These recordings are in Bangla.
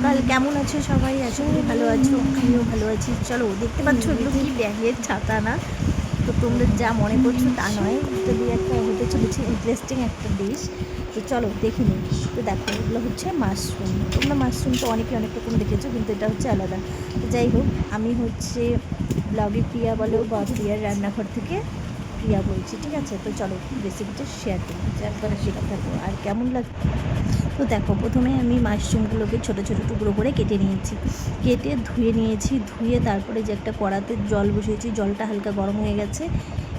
সকাল, কেমন আছো সবাই? আশা করি ভালো আছো, আমিও ভালো আছি। চলো, দেখতে পাচ্ছ এগুলো কি ব্যাগের ছাতা না? তো তোমরা যা মনে করছো তা নয়, এটা দিয়ে একটা হতে চলেছে ইন্টারেস্টিং একটা ডিশ। তো চলো দেখে নিই। তো দেখো, এগুলো হচ্ছে মাশরুম। তোমরা মাশরুম তো অনেকে অনেক রকম দেখেছো, কিন্তু এটা হচ্ছে আলাদা। তো যাই হোক, আমি হচ্ছে ব্লগে প্রিয়া বলো বা প্রিয়ার রান্নাঘর থেকে প্রিয়া বলছি, ঠিক আছে? তো চলো রেসিপিটা শেয়ার করি, একবারে শেখা থাকো। আর কেমন লাগে তো দেখো, প্রথমে আমি মাশরুমগুলোকে ছোটো ছোটো টুকরো করে কেটে নিয়েছি, কেটে ধুয়ে নিয়েছি। ধুয়ে তারপরে যে একটা কড়াতে জল বসিয়েছি, জলটা হালকা গরম হয়ে গেছে।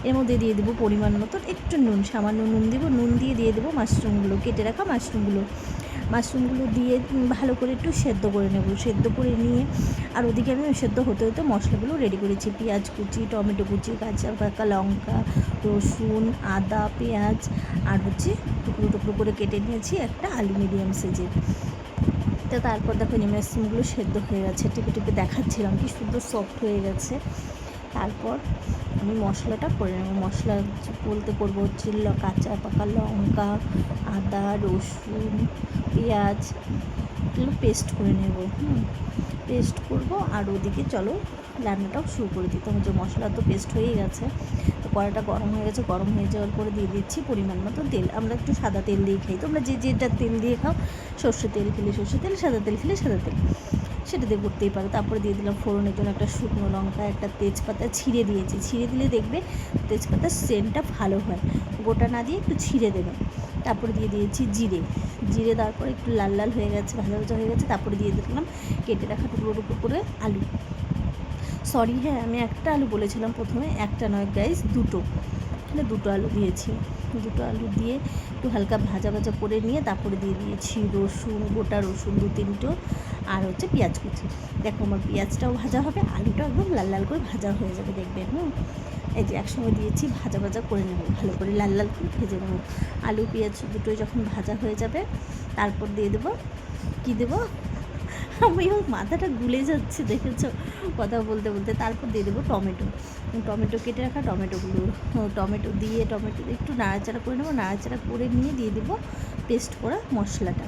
এর মধ্যে দিয়ে দেবো পরিমাণ মতো একটু নুন, সামান্য নুন দেবো। নুন দিয়ে দেবো মাশরুমগুলো, কেটে রাখা মাশরুমগুলো দিয়ে ভালো করে একটু সেদ্ধ করে নেব। সেদ্ধ করে নিয়ে আর ওদিকে আমি সেদ্ধ হতে হতে মশলাগুলো রেডি করেছি। পেঁয়াজ কুচি, টমেটো কুচি, কাঁচা পাকা লঙ্কা, রসুন, আদা, পেঁয়াজ আর হচ্ছে টুকরো টুকরো করে কেটে নিয়েছি একটা আলু মিডিয়াম সাইজের। তো তারপর দেখো মাশরুমগুলো সেদ্ধ হয়ে গেছে, টিপে টিপে দেখাচ্ছিলাম কি সুন্দর সফট হয়ে গেছে। তারপর আমি মশলাটা করে নেব। মশলা বলতে করবো হচ্ছে কাঁচা পাকা লঙ্কা, আদা, রসুন, পেঁয়াজ এগুলো পেস্ট করে নেব। পেস্ট করব। আর ওদিকে চলো রান্নাটাও শুরু করে দিতে হবে। যে মশলা তো পেস্ট হয়েই গেছে। তো কড়াটা গরম হয়ে গেছে, গরম হয়ে যাওয়ার পরে দিয়ে দিচ্ছি পরিমাণ মতো তেল। আমরা একটু সাদা তেল দিয়ে খাই, তোমরা যে যেটা তেল দিয়ে খাও, সর্ষে তেল খেলে সর্ষে তেল, সাদা তেল খেলে সাদা তেল, সেটা দিয়ে করতেই পারো। তারপরে দিয়ে দিলাম ফোড়নের জন্য একটা শুকনো লঙ্কা, একটা তেজপাতা ছিঁড়ে দিয়েছি। ছিঁড়ে দিলে দেখবে তেজপাতার সেন্টটা ভালো হয়। গোটা না দিয়ে একটু ছিঁড়ে দেবে। তারপরে দিয়ে দিয়েছি জিরে দেওয়ার পরে একটু লাল লাল হয়ে গেছে, ভাজা ভাজা হয়ে গেছে। তারপরে দিয়ে দিলাম কেটে রাখা টুকরো টুকরো করে আলু। সরি, হ্যাঁ, আমি একটা আলু বলেছিলাম প্রথমে, একটা নয় গাইস, দুটো, এখানে দুটো আলু দিয়েছি। দুটো আলু দিয়ে একটু হালকা ভাজা ভাজা করে নিয়ে তারপরে দিয়ে দিয়েছি রসুন, গোটা রসুন 2-3টে, আর হচ্ছে পেঁয়াজ কুচি। দেখো আমার পেঁয়াজটাও ভাজা হবে, আলুটাও একদম লাল লাল করে ভাজা হয়ে যাবে দেখবে। এই যে একসঙ্গে দিয়েছি, ভাজা ভাজা করে নেব, ভালো করে লাল লাল করে ভেজে নেব। আলু পেঁয়াজ দুটোই যখন ভাজা হয়ে যাবে, তারপর দিয়ে দেবো, কী দেবো, আমি ওর মাথাটা গুলে যাচ্ছে দেখেছো কথা বলতে বলতে। তারপর দিয়ে দেবো টমেটো কেটে রাখা টমেটো দিয়ে টমেটো একটু নাড়াচাড়া করে নেবো। নাড়াচাড়া করে নিয়ে দিয়ে দেবো পেস্ট করা মশলাটা।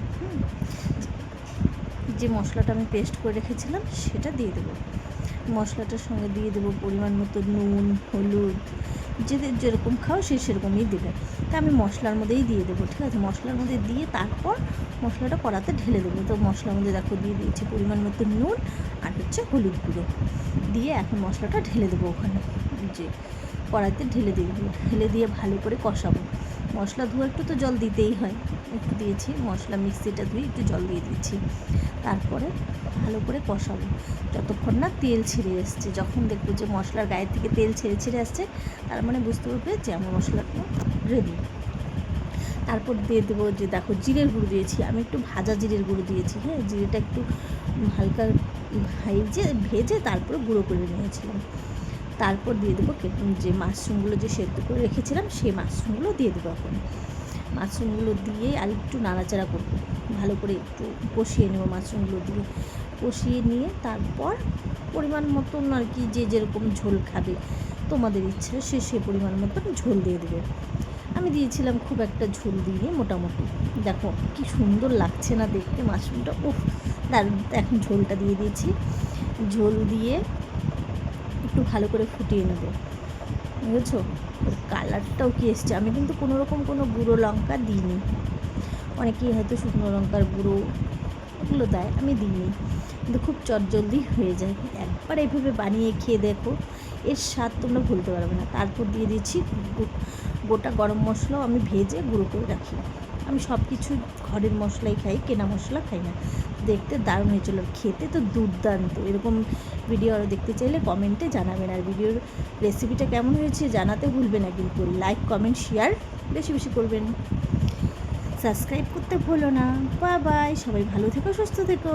যে মশলাটা আমি পেস্ট করে রেখেছিলাম সেটা দিয়ে দেবো। মশলাটার সঙ্গে দিয়ে দেবো পরিমাণ মতো নুন, হলুদ, যেরকম খাও সে সেরকমই দেবে। তা আমি মশলার মধ্যেই দিয়ে দেবো, ঠিক আছে? মশলার মধ্যে দিয়ে তারপর মশলাটা কড়াতে ঢেলে দেবো। তো মশলার মধ্যে দেখো দিয়ে দিয়েছি পরিমাণ মতো নুন আর হচ্ছে হলুদ গুঁড়ো দিয়ে এখন মশলাটা ঢেলে দেবো। ওখানে যে কড়াইতে ঢেলে দিয়ে ভালো করে কষাবো। মশলা ধোয়া একটু তো জল দিতেই হয়, একটু দিয়েছি। মশলা মিক্সিটা ধুয়ে একটু জল দিয়ে দিচ্ছি। তারপরে ভালো করে কষাবো যতক্ষণ না তেল ছেড়ে এসছে। যখন দেখবো যে মশলার গায়ে থেকে তেল ছেড়ে আসছে, তার মানে বুঝতে পারবে যে আমার মশলাটা রেডি। তারপর দিয়ে দেবো যে দেখো জিরের গুঁড়ো দিয়েছি, আমি একটু ভাজা জিরের গুঁড়ো দিয়েছি। হ্যাঁ, জিরেটা একটু হালকা ভেজে তারপরে গুঁড়ো করে নিয়েছিলাম। তারপর দিয়ে দেবো যে মাশরুমগুলো যে সেদ্ধ করে রেখেছিলাম, সেই মাশরুমগুলো দিয়ে দেবো। এখন মাশরুমগুলো দিয়ে আর একটু নাড়াচাড়া করবো, ভালো করে একটু কষিয়ে নেবো। মাশরুমগুলো দিয়ে কষিয়ে নিয়ে তারপর পরিমাণ মতন আর কি, যে যেরকম ঝোল খাবে তোমাদের ইচ্ছা, সে পরিমাণ মতন ঝোল দিয়ে দেবে। আমি দিয়েছিলাম খুব একটা ঝোল দিয়ে, মোটামুটি। দেখো কি সুন্দর লাগছে না দেখতে মাশরুমটা, উফ দারুণ। এখন ঝোলটা দিয়ে দিয়েছি, ঝোল দিয়ে একটু ভালো করে ফুটিয়ে নেব, বুঝেছো? ওর কালারটাও কি এসছে। আমি কিন্তু কোনোরকম কোনো গুঁড়ো লঙ্কা দিইনি। অনেকেই হয়তো শুকনো লঙ্কার গুঁড়ো ওগুলো দেয়, আমি দিইনি, কিন্তু খুব চটজলদি হয়ে যায়। একবার এইভাবে বানিয়ে খেয়ে দেখো, এর স্বাদ তোমরা ভুলতে পারবে না। তারপর দিয়ে দিচ্ছি গোটা গরম মশলাও আমি ভেজে গুঁড়ো করে রাখি। আমি সব কিছু ঘরের মশলাই খাই, কেনা মশলা খাই না। দেখতে দারুণ হয়েছিল, খেতে তো দুর্দান্ত। এরকম ভিডিও আরও দেখতে চাইলে কমেন্টে জানাবেন। আর ভিডিওর রেসিপিটা কেমন হয়েছে জানাতে ভুলবে না কিন্তু। লাইক, কমেন্ট, শেয়ার বেশি বেশি করবেন। সাবস্ক্রাইব করতে ভুলো না। বাই বাই, সবাই ভালো থেকো, সুস্থ থেকো।